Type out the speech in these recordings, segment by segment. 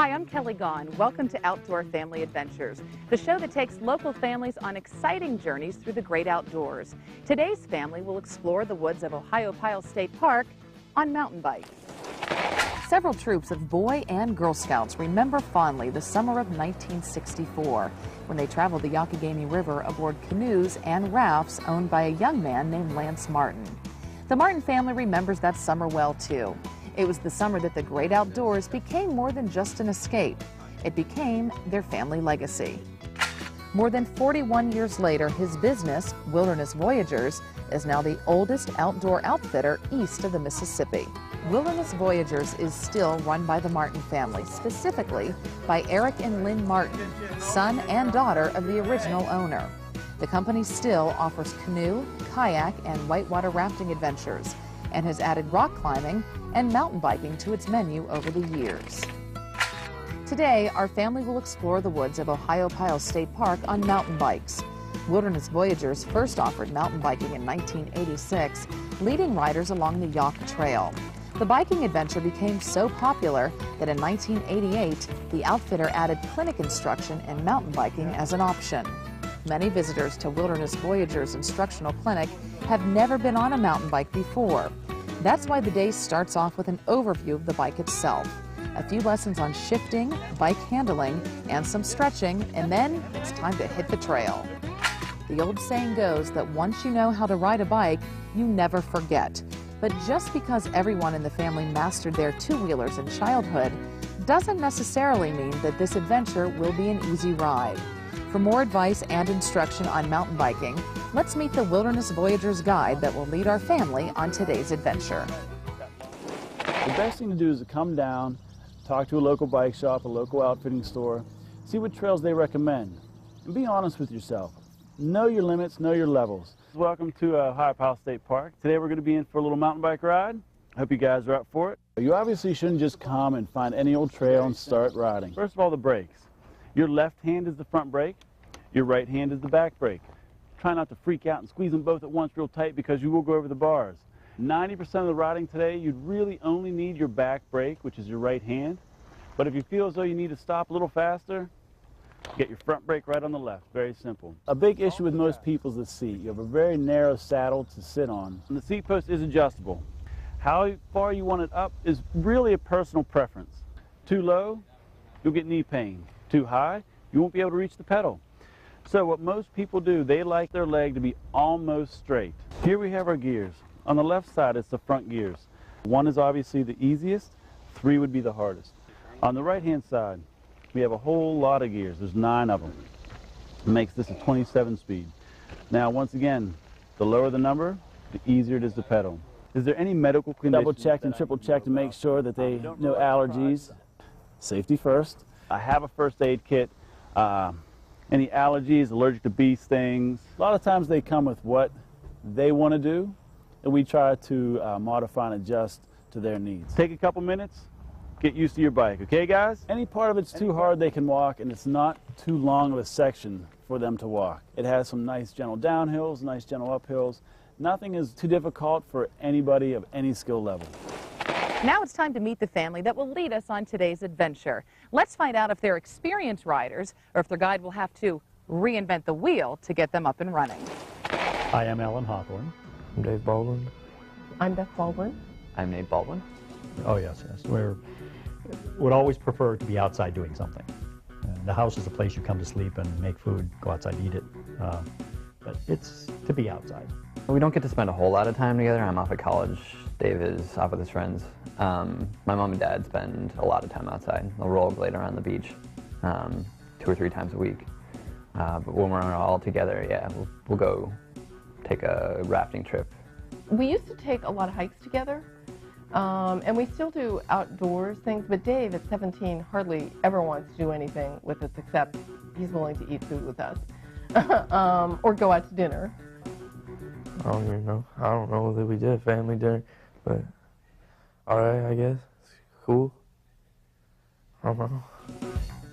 Hi, I'm Kelly Gaughan. Welcome to Outdoor Family Adventures, the show that takes local families on exciting journeys through the great outdoors. Today's family will explore the woods of Ohiopyle State Park on mountain bikes. Several troops of Boy and Girl Scouts remember fondly the summer of 1964 when they traveled the Youghiogheny River aboard canoes and rafts owned by a young man named Lance Martin. The Martin family remembers that summer well, too. It was the summer that the great outdoors became more than just an escape. It became their family legacy. More than 41 years later, his business, Wilderness Voyagers, is now the oldest outdoor outfitter east of the Mississippi. Wilderness Voyagers is still run by the Martin family, specifically by Eric and Lynn Martin, son and daughter of the original owner. The company still offers canoe, kayak, and whitewater rafting adventures, and has added rock climbing and mountain biking to its menu over the years. Today, our family will explore the woods of Ohiopyle State Park on mountain bikes. Wilderness Voyagers first offered mountain biking in 1986, leading riders along the Yacht Trail. The biking adventure became so popular that in 1988, the outfitter added clinic instruction and mountain biking as an option. Many visitors to Wilderness Voyagers Instructional Clinic have never been on a mountain bike before. That's why the day starts off with an overview of the bike itself, a few lessons on shifting, bike handling, and some stretching, and then it's time to hit the trail. The old saying goes that once you know how to ride a bike, you never forget. But just because everyone in the family mastered their two-wheelers in childhood doesn't necessarily mean that this adventure will be an easy ride. For more advice and instruction on mountain biking, let's meet the Wilderness Voyagers guide that will lead our family on today's adventure. The best thing to do is to come down, talk to a local bike shop, a local outfitting store, see what trails they recommend, and be honest with yourself. Know your limits, know your levels. Welcome to Ohiopyle State Park. Today we're going to be in for a little mountain bike ride. I hope you guys are up for it. You obviously shouldn't just come and find any old trail and start riding. First of all, the brakes. Your left hand is the front brake, your right hand is the back brake. Try not to freak out and squeeze them both at once real tight because you will go over the bars. 90% of the riding today, you'd really only need your back brake, which is your right hand. But if you feel as though you need to stop a little faster, get your front brake right on the left. Very simple. A big issue with most people is the seat. You have a very narrow saddle to sit on. And the seat post is adjustable. How far you want it up is really a personal preference. Too low, you'll get knee pain. Too high, you won't be able to reach the pedal. So what most people do, they like their leg to be almost straight. Here we have our gears. On the left side, it's the front gears. 1 is obviously the easiest, 3 would be the hardest. On the right-hand side, we have a whole lot of gears. There's 9 of them. It makes this a 27 speed. Now, once again, the lower the number, the easier it is to pedal. Is there any medical condition? Double checked and triple checked to make sure that they no allergies. Safety first. I have a first aid kit. Any allergies, allergic to bee stings. A lot of times they come with what they want to do, and we try to modify and adjust to their needs. Take a couple minutes, get used to your bike, okay guys? Any part of it's too hard they can walk, and it's not too long of a section for them to walk. It has some nice gentle downhills, nice gentle uphills. Nothing is too difficult for anybody of any skill level. Now it's time to meet the family that will lead us on today's adventure. Let's find out if they're experienced riders or if their guide will have to reinvent the wheel to get them up and running. I am Alan Hawthorne. I'm Dave Baldwin. I'm Beth Baldwin. I'm Nate Baldwin. Oh, yes. We would always prefer to be outside doing something. The house is a place you come to sleep and make food, go outside and eat it. But it's to be outside. We don't get to spend a whole lot of time together. I'm off at college. Dave is off with his friends. My mom and dad spend a lot of time outside. They'll rollerblade around the beach 2 or 3 times a week. But when we're all together, yeah, we'll go take a rafting trip. We used to take a lot of hikes together, and we still do outdoors things, but Dave at 17 hardly ever wants to do anything with us except he's willing to eat food with us or go out to dinner. I don't even know. I don't know that we did a family dinner, but alright, I guess. It's cool. I don't know.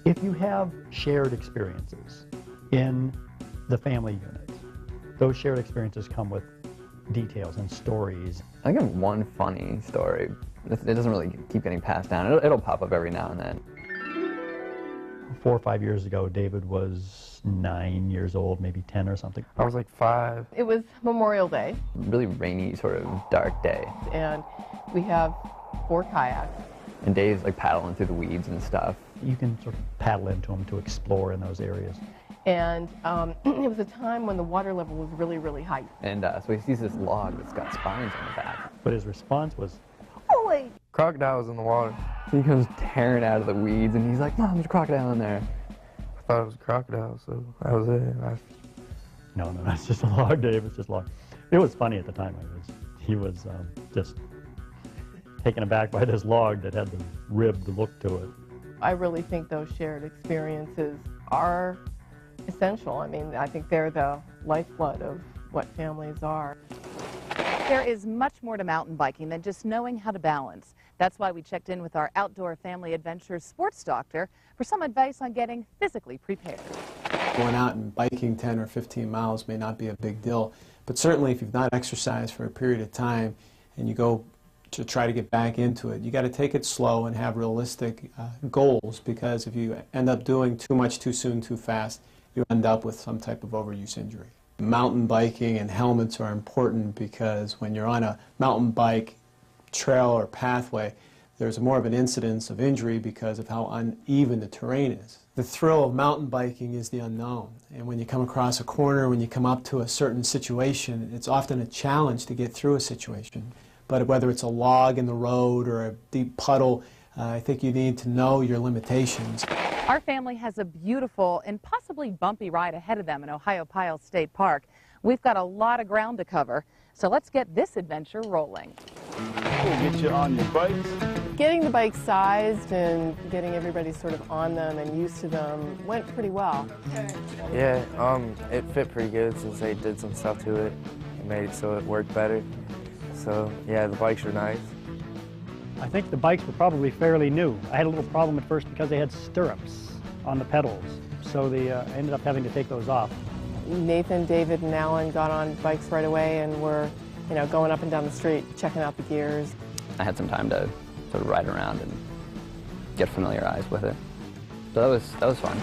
If you have shared experiences in the family unit, those shared experiences come with details and stories. I think I have one funny story. It doesn't really keep getting passed down. It'll pop up every now and then. 4 or 5 years ago, David was 9 years old, maybe 10 or something. I was like 5. It was Memorial Day, Really rainy, sort of dark day. and we have 4 kayaks. And Dave's like paddling through the weeds and stuff. You can sort of paddle into them to explore in those areas. And it was a time when the water level was really, really high. And so he sees this log that's got spines on the back. But his response was, Holy! Crocodile was in the water. He comes tearing out of the weeds and he's like, Mom, there's a crocodile in there. I thought it was a crocodile, so that was it. no, it's just a log, Dave, it's just a log. It was funny at the time. He was just taken aback by this log that had the ribbed look to it. I really think those shared experiences are essential. I mean, I think they're the lifeblood of what families are. There is much more to mountain biking than just knowing how to balance. That's why we checked in with our Outdoor Family Adventures sports doctor for some advice on getting physically prepared. Going out and biking 10 or 15 miles may not be a big deal, but certainly if you've not exercised for a period of time and you go to try to get back into it, you got to take it slow and have realistic goals, because if you end up doing too much too soon, too fast, you end up with some type of overuse injury. Mountain biking and helmets are important because when you're on a mountain bike trail or pathway, there's more of an incidence of injury because of how uneven the terrain is. The thrill of mountain biking is the unknown, and when you come across a corner, when you come up to a certain situation, it's often a challenge to get through a situation. But whether it's a log in the road or a deep puddle, I think you need to know your limitations. Our family has a beautiful and possibly bumpy ride ahead of them in Ohiopyle State Park. We've got a lot of ground to cover, so let's get this adventure rolling. We'll get you on your bikes. Getting the bikes sized and getting everybody sort of on them and used to them went pretty well. Yeah, it fit pretty good since they did some stuff to it. It made it so it worked better. So, yeah, the bikes are nice. I think the bikes were probably fairly new. I had a little problem at first because they had stirrups on the pedals, so they ended up having to take those off. Nathan, David, and Alan got on bikes right away and were, going up and down the street, checking out the gears. I had some time to sort of ride around and get familiarized with it. So that was fun.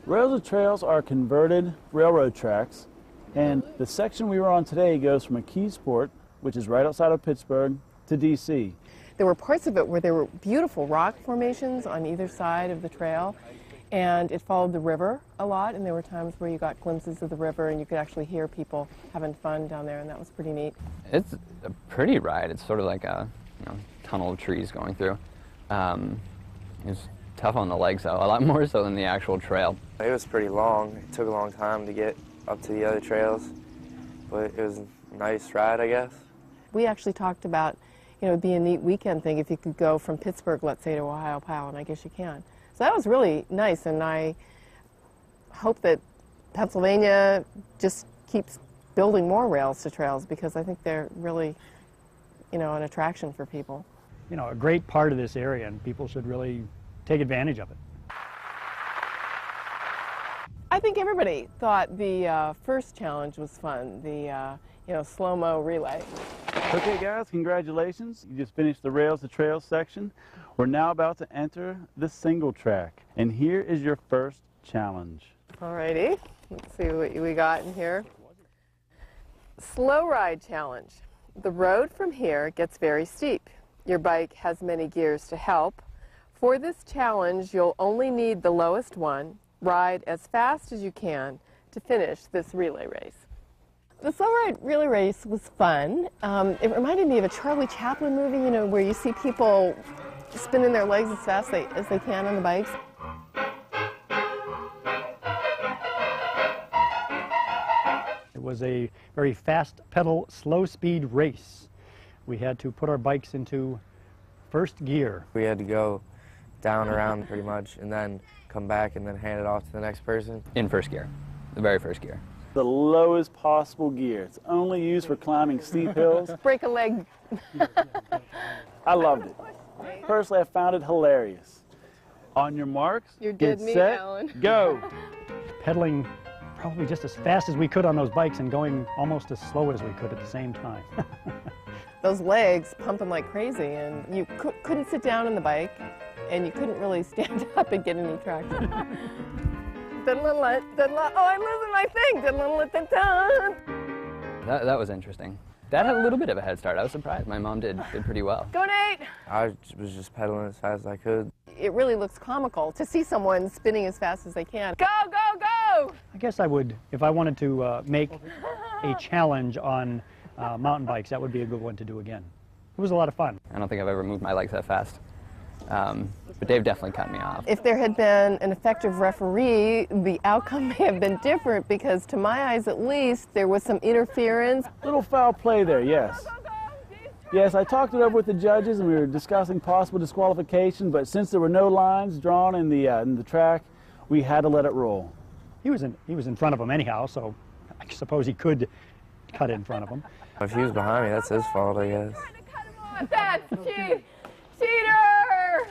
Rails of trails are converted railroad tracks, and the section we were on today goes from McKeesport, which is right outside of Pittsburgh, to D.C. There were parts of it where there were beautiful rock formations on either side of the trail, and it followed the river a lot, and there were times where you got glimpses of the river and you could actually hear people having fun down there, and that was pretty neat. It's a pretty ride. It's sort of like a tunnel of trees going through. It's tough on the legs, though, a lot more so than the actual trail. It was pretty long. It took a long time to get up to the other trails, but it was a nice ride, I guess. We actually talked about, it'd be a neat weekend thing if you could go from Pittsburgh, let's say, to Ohiopyle, and I guess you can. So that was really nice, and I hope that Pennsylvania just keeps building more rails to trails, because I think they're really, an attraction for people. A great part of this area, and people should really take advantage of it. I think everybody thought the first challenge was fun, the slow-mo relay. Okay guys, congratulations. You just finished the Rails to Trails section. We're now about to enter the single track. And here is your first challenge. Alrighty, let's see what we got in here. Slow ride challenge. The road from here gets very steep. Your bike has many gears to help. For this challenge, you'll only need the lowest one. Ride as fast as you can to finish this relay race. The slow ride relay race was fun. It reminded me of a Charlie Chaplin movie, where you see people spinning their legs as fast as they can on the bikes. It was a very fast pedal, slow speed race. We had to put our bikes into first gear. We had to go down around pretty much and then come back and then hand it off to the next person. In first gear, the very first gear. The lowest possible gear. It's only used for climbing steep hills. Break a leg. I loved it. Personally, I found it hilarious. On your marks, You're get dead meat, set, Alan. go. Pedaling probably just as fast as we could on those bikes and going almost as slow as we could at the same time. Those legs pumping like crazy, and you couldn't sit down on the bike. and you couldn't really stand up and get any traction. Oh, I'm losing my thing. That was interesting. Dad had a little bit of a head start. I was surprised. My mom did pretty well. Go, Nate! I was just pedaling as fast as I could. It really looks comical to see someone spinning as fast as they can. Go, go, go! I guess I would, if I wanted to make a challenge on mountain bikes, that would be a good one to do again. It was a lot of fun. I don't think I've ever moved my legs that fast. But Dave definitely cut me off. If there had been an effective referee, the outcome may have been different because, to my eyes at least, there was some interference. Little foul play there, yes. Yes, I talked it over with the judges and we were discussing possible disqualification, but since there were no lines drawn in the track, we had to let it roll. He was in front of him anyhow, so I suppose he could cut in front of him. If he was behind me, that's his fault, I guess. That's cheater!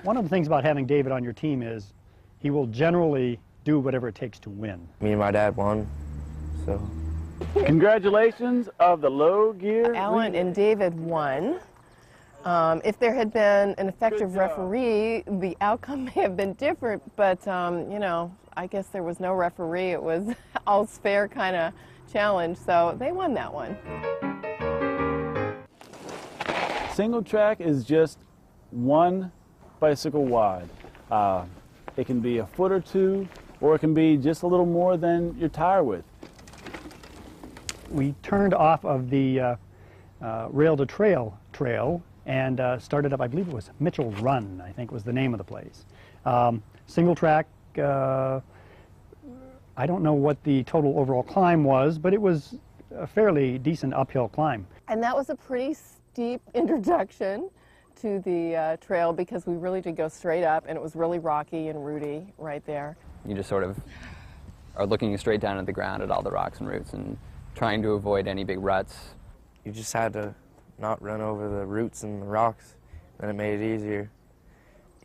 One of the things about having David on your team is he will generally do whatever it takes to win. Me and my dad won, so. Congratulations of the low gear. Alan and David won. If there had been an effective referee, the outcome may have been different, but, you know, I guess there was no referee. It was all's fair kind of challenge, so they won that one. Single track is just one bicycle wide. It can be a foot or two, or it can be just a little more than your tire width. We turned off of the rail to trail and started up, I believe it was Mitchell Run, I think was the name of the place. Single track, I don't know what the total overall climb was, but it was a fairly decent uphill climb. And that was a pretty steep introduction to the trail because we really did go straight up and it was really rocky and rooty right there. You just sort of are looking straight down at the ground at all the rocks and roots and trying to avoid any big ruts. You just had to not run over the roots and the rocks, and it made it easier.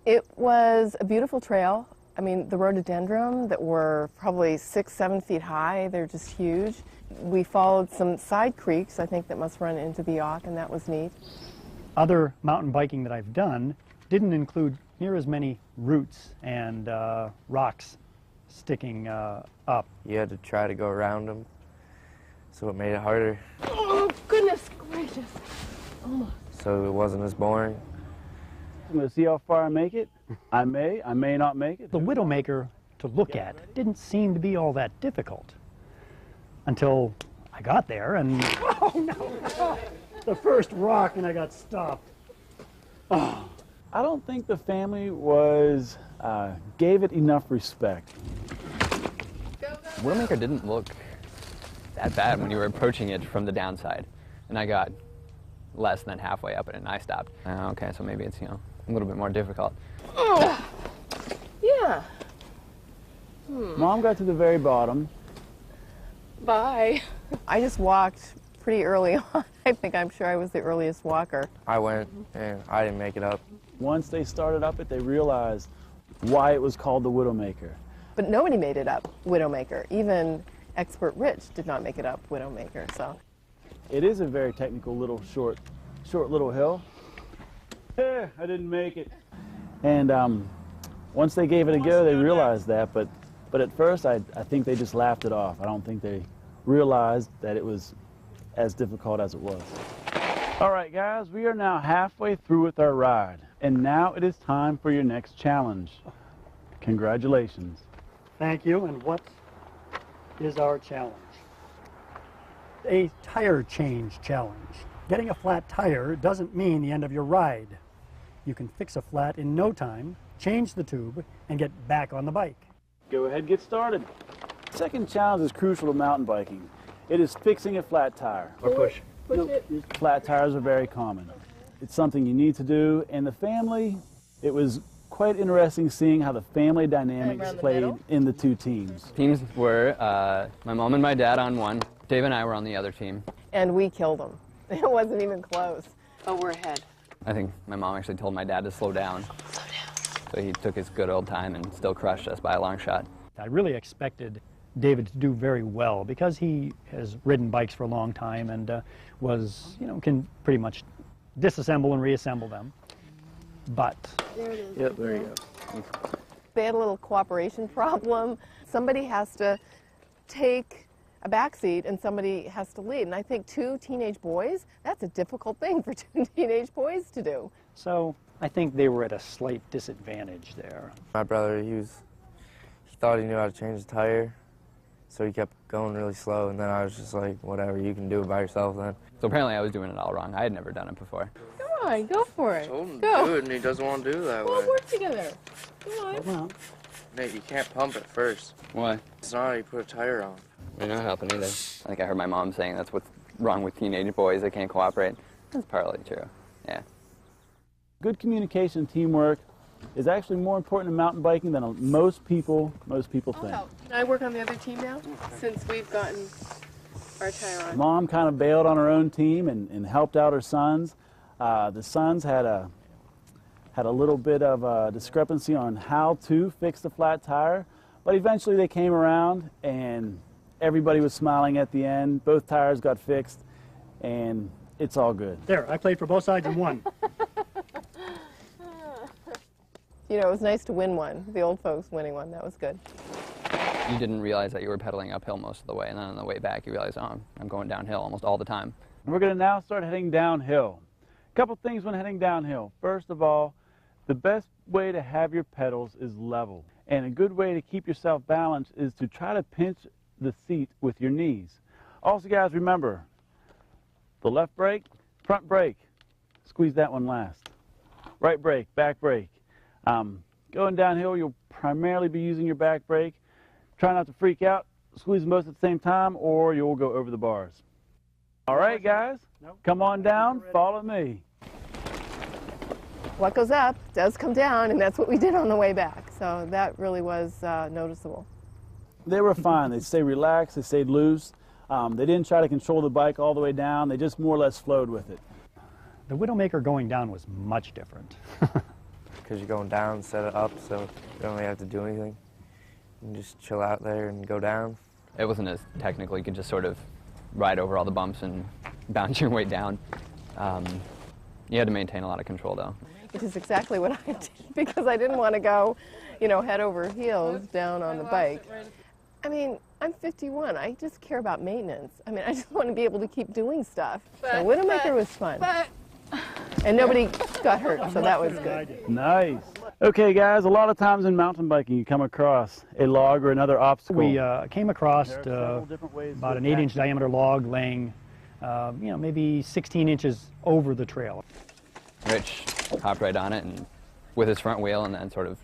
It was a beautiful trail. I mean, the rhododendron that were probably 6-7 feet high, they're just huge. We followed some side creeks, I think, that must run into the Auk, and that was neat. Other mountain biking that I've done didn't include near as many roots and rocks sticking up. You had to try to go around them, so it made it harder. Oh, goodness gracious. Oh. So it wasn't as boring. I'm going to see how far I make it. I may not make it. The Widowmaker, to look at, didn't seem to be all that difficult until I got there and, oh no, oh, the first rock and I got stopped. Oh. I don't think the family gave it enough respect. Widowmaker didn't look that bad when you were approaching it from the downside, and I got less than halfway up it and I stopped. Okay, so maybe it's, you know, a little bit more difficult. Oh, yeah. Mom got to the very bottom. Bye. I just walked pretty early on. I'm sure I was the earliest walker. I went, and I didn't make it up. Once they started up it, they realized why it was called the Widowmaker. But nobody made it up Widowmaker. Even expert Rich did not make it up Widowmaker, so. It is a very technical little short little hill. I didn't make it. And once they gave it a go, they realized that, but at first I think they just laughed it off. I don't think they realized that it was as difficult as it was. All right, guys, we are now halfway through with our ride, and now it is time for your next challenge. Congratulations. Thank you, and what is our challenge? A tire change challenge. Getting a flat tire doesn't mean the end of your ride. You can fix a flat in no time, change the tube, and get back on the bike. Go ahead, get started. Second challenge is crucial to mountain biking. It is fixing a flat tire. Or push. Push it. Flat tires are very common. It's something you need to do, and the family, it was quite interesting seeing how the family dynamics played in the two teams. Teams were my mom and my dad on one. Dave and I were on the other team. And we killed them. It wasn't even close. Oh, we're ahead. I think my mom actually told my dad to slow down. Slow down. So he took his good old time and still crushed us by a long shot. I really expected David to do very well because he has ridden bikes for a long time and was, you know, can pretty much disassemble and reassemble them. butt. There it is. Yep, there you go. They had a little cooperation problem. Somebody has to take a back seat and somebody has to lead. And I think 2 teenage boys, that's a difficult thing for 2 teenage boys to do. So I think they were at a slight disadvantage there. My brother, he thought he knew how to change the tire, so he kept going really slow, and then I was just like, whatever, you can do it by yourself then. So apparently I was doing it all wrong. I had never done it before. Come on, go for it. Told him Go. to do it, and he doesn't want to do it that We'll way. work together. Come on. Nate, you can't pump it first. Why? It's not how you put a tire on. You're not helping either. I think I heard my mom saying that's what's wrong with teenage boys. They can't cooperate. That's partly true. Yeah. Good communication and teamwork is actually more important in mountain biking than most people think. Can I work on the other team now, since we've gotten our tire on? Mom kind of bailed on her own team and helped out her sons. The sons had a little bit of a discrepancy on how to fix the flat tire, but eventually they came around and everybody was smiling at the end. Both tires got fixed and it's all good. There, I played for both sides and won. You know, it was nice to win one, the old folks winning one. That was good. You didn't realize that you were pedaling uphill most of the way, and then on the way back you realize, oh, I'm going downhill almost all the time. We're going to now start heading downhill. A couple things when heading downhill. First of all, the best way to have your pedals is level. And a good way to keep yourself balanced is to try to pinch the seat with your knees. Also, guys, remember, the left brake, front brake, squeeze that one last. Right brake, back brake. Going downhill, you'll primarily be using your back brake. Try not to freak out, squeeze them both at the same time, or you'll go over the bars. All right, guys, come on down, follow me. What goes up does come down, and that's what we did on the way back. So that really was noticeable. They were fine. They stayed relaxed, they stayed loose. They didn't try to control the bike all the way down. They just more or less flowed with it. The Widowmaker going down was much different. Because you're going down, set it up, so you don't really have to do anything. You can just chill out there and go down. It wasn't as technical. You could just sort of ride over all the bumps and bounce your way down. You had to maintain a lot of control, though. Which is exactly what I did, because I didn't want to go, you know, head over heels down on the bike. I mean, I'm 51. I just care about maintenance. I mean, I just want to be able to keep doing stuff. So Widowmaker was fun. And nobody got hurt, so that was good. Nice. Okay, guys, a lot of times in mountain biking you come across a log or another obstacle. We came across about an 8-inch diameter log laying, you know, maybe 16 inches over the trail. Rich hopped right on it and with his front wheel, and then sort of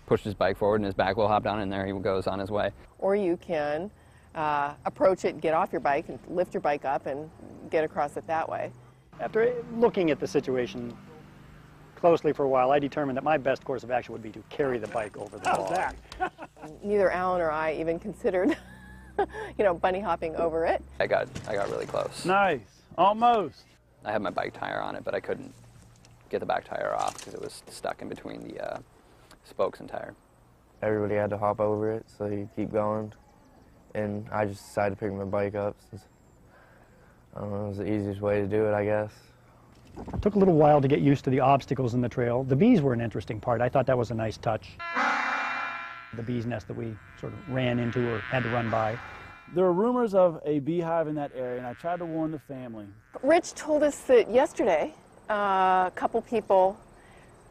pushed his bike forward, and his back wheel hopped on, and there he goes on his way. Or you can approach it, get off your bike, and lift your bike up and get across it that way. After looking at the situation closely for a while, I determined that my best course of action would be to carry the bike over the log. Neither Alan or I even considered, you know, bunny hopping over it. I got really close. Nice. Almost. I had my bike tire on it, but I couldn't get the back tire off because it was stuck in between the spokes and tire. Everybody had to hop over it, so you keep going. And I just decided to pick my bike up since, I don't know, it was the easiest way to do it, I guess. It took a little while to get used to the obstacles in the trail. The bees were an interesting part. I thought that was a nice touch. The bee's nest that we sort of ran into or had to run by. There were rumors of a beehive in that area, and I tried to warn the family. Rich told us that yesterday a couple people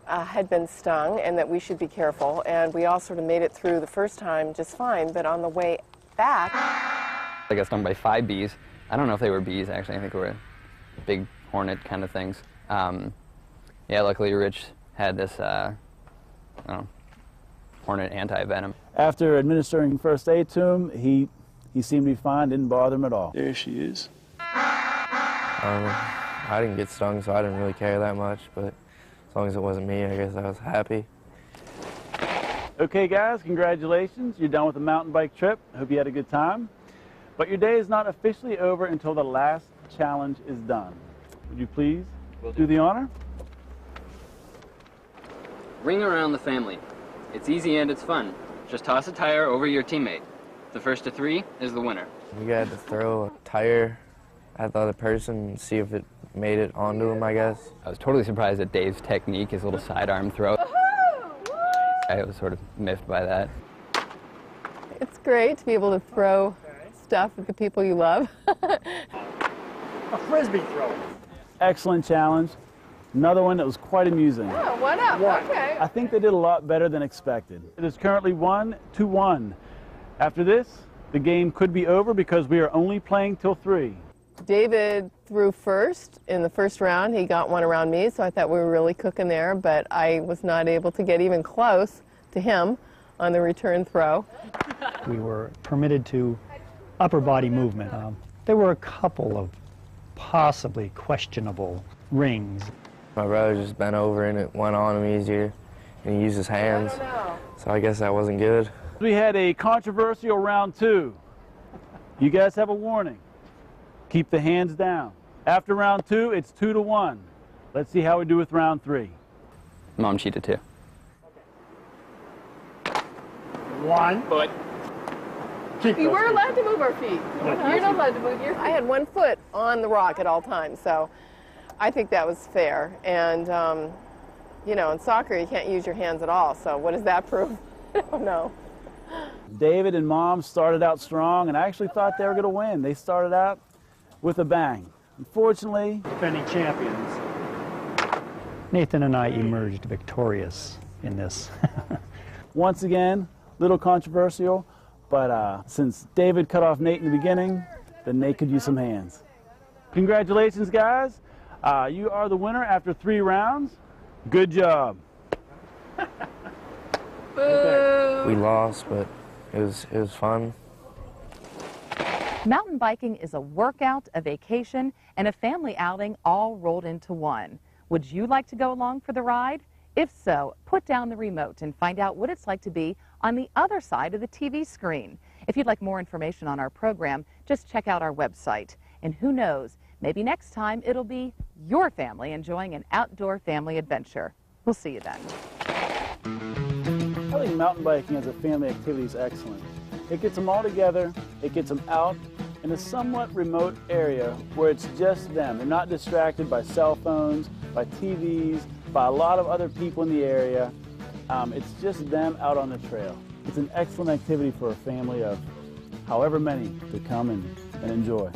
had been stung and that we should be careful, and we all sort of made it through the first time just fine, but on the way back... I got stung by 5 bees. I don't know if they were bees, actually. I think they were big hornet kind of things. Yeah, luckily Rich had this hornet anti-venom. After administering first aid to him, he seemed to be fine, didn't bother him at all. There she is. I didn't get stung, so I didn't really care that much, but as long as it wasn't me, I guess I was happy. Okay, guys, congratulations. You're done with the mountain bike trip. Hope you had a good time. But your day is not officially over until the last challenge is done. Would you please do the honor? Ring around the family. It's easy and it's fun. Just toss a tire over your teammate. The first to 3 is the winner. You got to throw a tire at the other person and see if it made it onto him, I guess. I was totally surprised at Dave's technique, his little sidearm throw. I was sort of miffed by that. It's great to be able to throw stuff at the people you love. A frisbee throw. Excellent challenge. Another one that was quite amusing. Oh, what up? Okay. I think they did a lot better than expected. It is currently 1-1. After this, the game could be over because we are only playing till 3. David threw first in the first round. He got one around me, so I thought we were really cooking there, but I was not able to get even close to him on the return throw. We were permitted to upper body movement. There were a couple of possibly questionable rings. My brother just bent over and it went on him easier, and he used his hands, so I guess that wasn't good. We had a controversial round 2. You guys have a warning. Keep the hands down. After round 2, it's 2-1. Let's see how we do with round 3. Mom cheated too. 1 foot. We were allowed to move our feet. You're not allowed to move your feet. I had 1 foot on the rock at all times, so I think that was fair. And, you know, in soccer, you can't use your hands at all, so what does that prove? I don't know. David and Mom started out strong, and I actually thought they were going to win. They started out with a bang. Unfortunately, Defending champions. Nathan and I emerged victorious in this. once again, a little controversial, but since David cut off Nate in the beginning, then Nate could use some hands. Congratulations, guys. You are the winner after 3 rounds. Good job. We lost, but it was fun. Mountain biking is a workout, a vacation, and a family outing all rolled into one. Would you like to go along for the ride? If so, put down the remote and find out what it's like to be on the other side of the TV screen. If you'd like more information on our program, just check out our website. And who knows, maybe next time it'll be your family enjoying an outdoor family adventure. We'll see you then. I think mountain biking as a family activity is excellent. It gets them all together, it gets them out in a somewhat remote area where it's just them. They're not distracted by cell phones, by TVs, by a lot of other people in the area. It's just them out on the trail. It's an excellent activity for a family of however many to come and enjoy.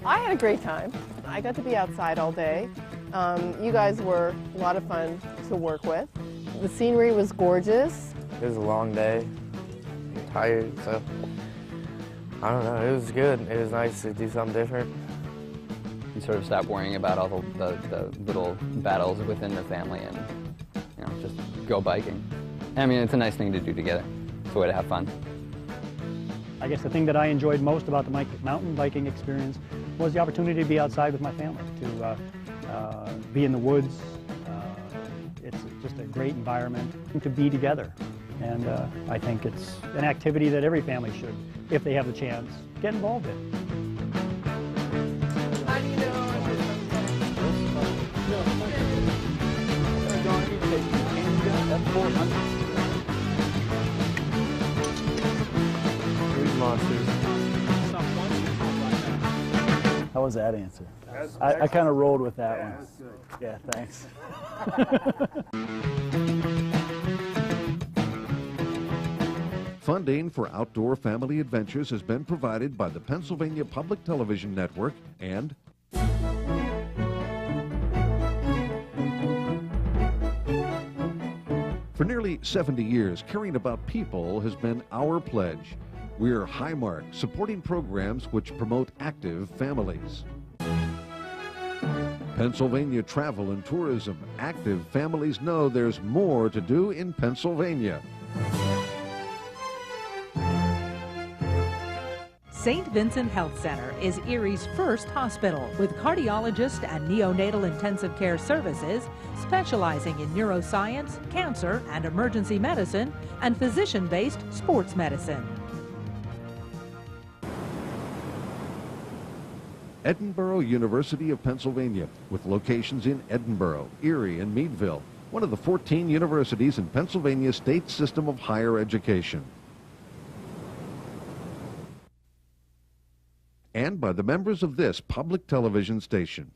I had a great time. I got to be outside all day. You guys were a lot of fun to work with. The scenery was gorgeous. It was a long day. I'm tired, so I don't know. It was good. It was nice to do something different. You sort of stop worrying about all the little battles within the family and, you know, just go biking. I mean, it's a nice thing to do together. It's a way to have fun. I guess the thing that I enjoyed most about the mountain biking experience was the opportunity to be outside with my family, to be in the woods. It's just a great environment to be together. And I think it's an activity that every family should, if they have the chance, get involved in. How do you know? Monsters. How was that answer? I kind of rolled with that one. Yeah, thanks. Funding for outdoor family adventures has been provided by the Pennsylvania Public Television Network and for nearly 70 years, caring about people has been our pledge. We're Highmark, supporting programs which promote active families. Pennsylvania Travel and Tourism. Active families know there's more to do in Pennsylvania. St. Vincent Health Center is Erie's first hospital with cardiologist and neonatal intensive care services specializing in neuroscience, cancer and emergency medicine, and physician-based sports medicine. Edinboro University of Pennsylvania, with locations in Edinboro, Erie, and Meadville, one of the 14 universities in Pennsylvania's state system of higher education. And and by the members of this public television station.